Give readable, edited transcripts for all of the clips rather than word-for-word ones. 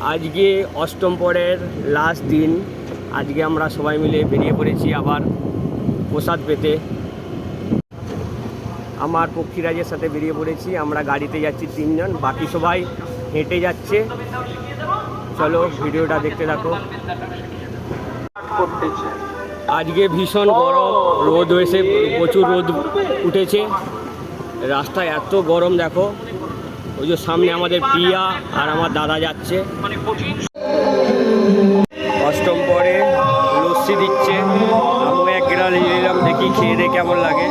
আজকে অষ্টম পরের লাস্ট দিন। আজকে আমরা সবাই মিলে বেরিয়ে পড়েছি আবার প্রসাদ পেতে। আমার পক্ষীরাজের সাথে বেরিয়ে পড়েছি। আমরা গাড়িতে যাচ্ছি 3 জন, বাকি সবাই হেঁটে যাচ্ছে। চলো ভিডিওটা দেখতে থাকো। আজকে ভীষণ গরম, রোদ হয়েছে, প্রচুর রোদ উঠেছে। রাস্তায় এত গরম দেখো। ওই যে সামনে আমাদের প্রিয়া আর আমার দাদা যাচ্ছে। অষ্টম পরে লস্যি দিচ্ছে, আমি এক গ্লাস নিয়ে নিলাম, দেখি খেয়ে দিয়ে কেমন লাগে।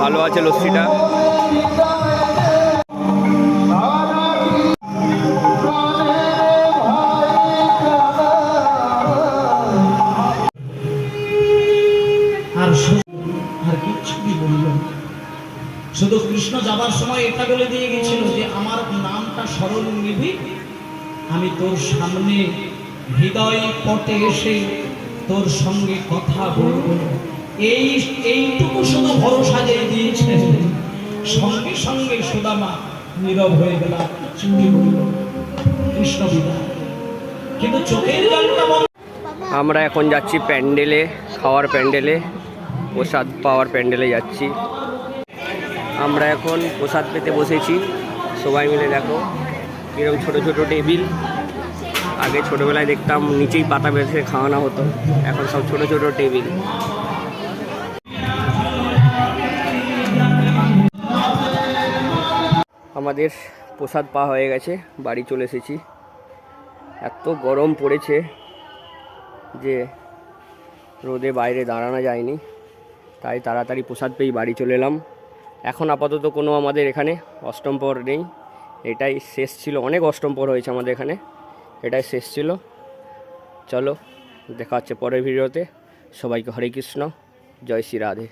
ভালো আছে লস্যিটা। আর কিচ্ছুই বলল, শুধু কৃষ্ণ যাবার সময় এটা বলে দিয়ে গেছিল যে আমার নামটা স্মরণ নিবি, আমি তোর সামনে হৃদয় পটে এসে তোর সঙ্গে কথা বলবো। এইটুকু শুধু ভরসা দিয়ে দিয়েছে। সঙ্গে সঙ্গে সুদামা নীরব হয়ে গেল, চুরি বলল কৃষ্ণ বিদায়। কিন্তু চোখের জলটা আমরা এখন যাচ্ছি প্যান্ডেলে, খাওয়ার প্যান্ডেলে, প্রসাদ পাওয়ার প্যান্ডেলে যাচ্ছি। আমরা এখন প্রসাদ পেতে বসেছি সবাই মিলে। দেখো এরকম ছোট ছোট টেবিল। আগে ছোটোবেলায় দেখতাম নিচেই পাতা বেঁধে খাওয়ানো হতো, এখন সব ছোট ছোট টেবিল। আমাদের প্রসাদ পাওয়া হয়ে গেছে, বাড়ি চলে এসেছি। এত গরম পড়েছে যে রোদে বাইরে দাঁড়ানো যায়নি, তাই তাড়াতাড়ি প্রসাদ পেয়েই বাড়ি চলে এলাম। এখন আপাতত কোনো আমাদের এখানে অষ্টম পর নেই, এটাই শেষ ছিল। অনেক অষ্টম পর হয়েছে আমাদের এখানে, এটাই শেষ ছিল। চলো দেখা হচ্ছে পরের ভিডিওতে। সবাইকে হরে কৃষ্ণ, জয় শ্রী রাধে।